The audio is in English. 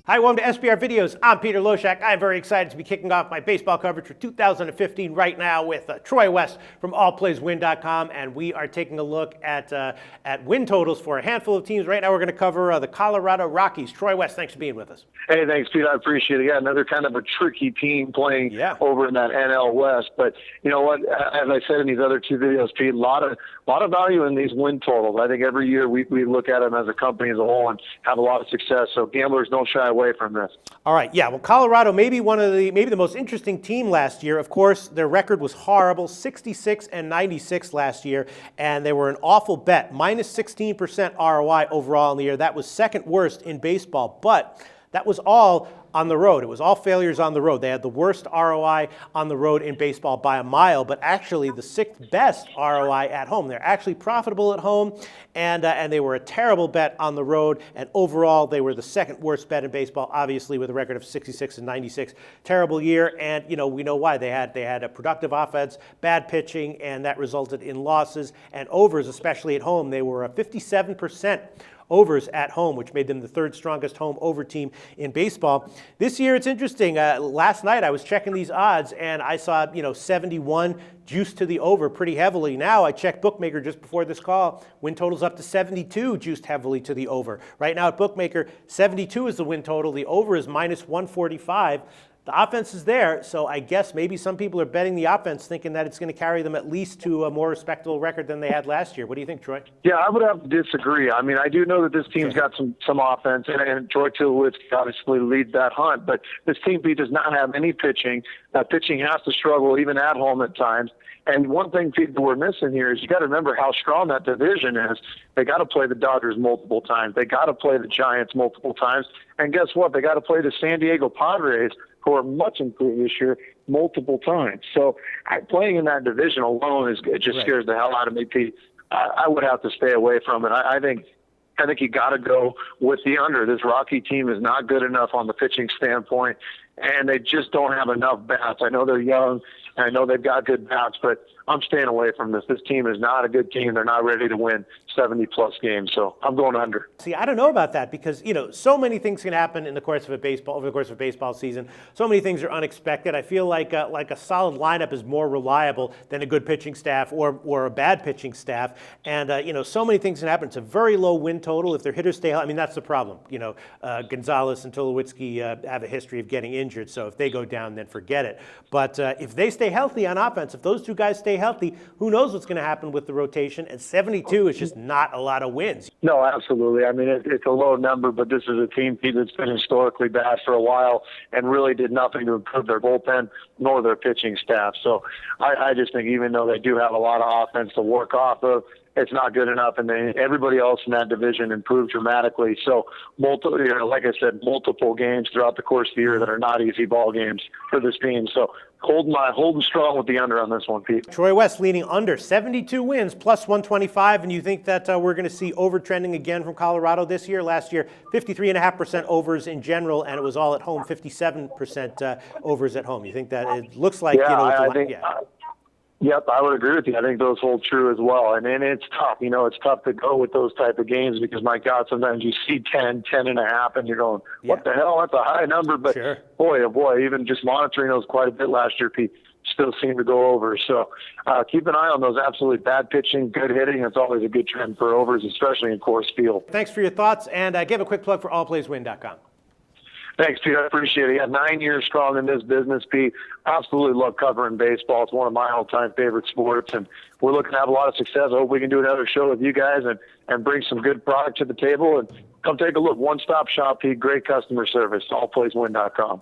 Hi, welcome to SBR Videos. I'm Peter Loshak. I'm very excited to be kicking off my baseball coverage for 2015 right now with Troy West from allplayswin.com, and we are taking a look at win totals for a handful of teams. Right now we're going to cover the Colorado Rockies. Troy West, thanks for being with us. Hey, thanks, Pete. I appreciate it. Yeah, another kind of a tricky team playing over in that NL West. But you know what? As I said in these other two videos, Pete, a lot of value in these win totals. I think every year we look at them as a company as a whole and have a lot of success. So gamblers don't shy away from this. All right, yeah. Well, Colorado, maybe the most interesting team last year. Of course, their record was horrible, 66-96 last year, and they were an awful bet, minus 16% ROI overall in the year. That was second worst in baseball, but that was all on the road. It was all failures on the road. They had the worst ROI on the road in baseball by a mile, but actually the sixth best ROI at home. They're actually profitable at home, and they were a terrible bet on the road, and overall they were the second worst bet in baseball, obviously with a record of 66-96. Terrible year, and you know, we know why. They had a productive offense, bad pitching, and that resulted in losses and overs, especially at home. They were a 57% overs at home, which made them the third strongest home over team in baseball. This year, it's interesting. Last night, I was checking these odds, and I saw 71 juiced to the over pretty heavily. Now, I checked Bookmaker just before this call. Win total's up to 72, juiced heavily to the over. Right now at Bookmaker, 72 is the win total. The over is minus 145. The offense is there, so I guess maybe some people are betting the offense thinking that it's going to carry them at least to a more respectable record than they had last year. What do you think, Troy? Yeah, I would have to disagree. I mean, I do know that this team's got some offense, and Troy Tulowitzki obviously leads that hunt, but this team, Pete, does not have any pitching. Pitching has to struggle even at home at times. And one thing people were missing here is you got to remember how strong that division is. They got to play the Dodgers multiple times. They got to play the Giants multiple times. And guess what? They got to play the San Diego Padres, who are much improved this year, multiple times. So playing in that division alone just scares the hell out of me, Pete. I would have to stay away from it. I think you got to go with the under. This Rocky team is not good enough on the pitching standpoint, and they just don't have enough bats. I know they're young, and I know they've got good bats, but I'm staying away from this. This team is not a good team. They're not ready to win 70-plus games, so I'm going under. See, I don't know about that because, so many things can happen in the course of over the course of a baseball season. So many things are unexpected. I feel like a solid lineup is more reliable than a good pitching staff or a bad pitching staff. And, so many things can happen. It's a very low win total. If their hitters stay healthy, I mean, that's the problem. Gonzalez and Tulowitzki have a history of getting injured, so if they go down, then forget it. But if they stay healthy on offense, if those two guys stay healthy, who knows what's going to happen with the rotation? And 72 is just not a lot of wins. No, absolutely. I mean, it's a low number, but this is a team that's been historically bad for a while and really did nothing to improve their bullpen nor their pitching staff. So I just think even though they do have a lot of offense to work off of, it's not good enough, and everybody else in that division improved dramatically. So, like I said, multiple games throughout the course of the year that are not easy ball games for this team. So, holding strong with the under on this one, Pete. Troy West leading under 72 wins, plus 125, and you think that we're going to see overtrending again from Colorado this year? Last year, 53.5% overs in general, and it was all at home, 57% overs at home. You think that it looks like Yep, I would agree with you. I think those hold true as well. And it's tough. It's tough to go with those type of games because, my God, sometimes you see 10 and a half, and you're going, what the hell? That's a high number. But, boy, oh boy, even just monitoring those quite a bit last year, Pete, still seem to go over. So keep an eye on those absolutely bad pitching, good hitting. It's always a good trend for overs, especially in Coors Field. Thanks for your thoughts, and give a quick plug for allplayswin.com. Thanks, Pete. I appreciate it. 9 years strong in this business, Pete. Absolutely love covering baseball. It's one of my all-time favorite sports, and we're looking to have a lot of success. I hope we can do another show with you guys and bring some good product to the table. And come take a look. One-stop shop, Pete. Great customer service. Allplayswin.com.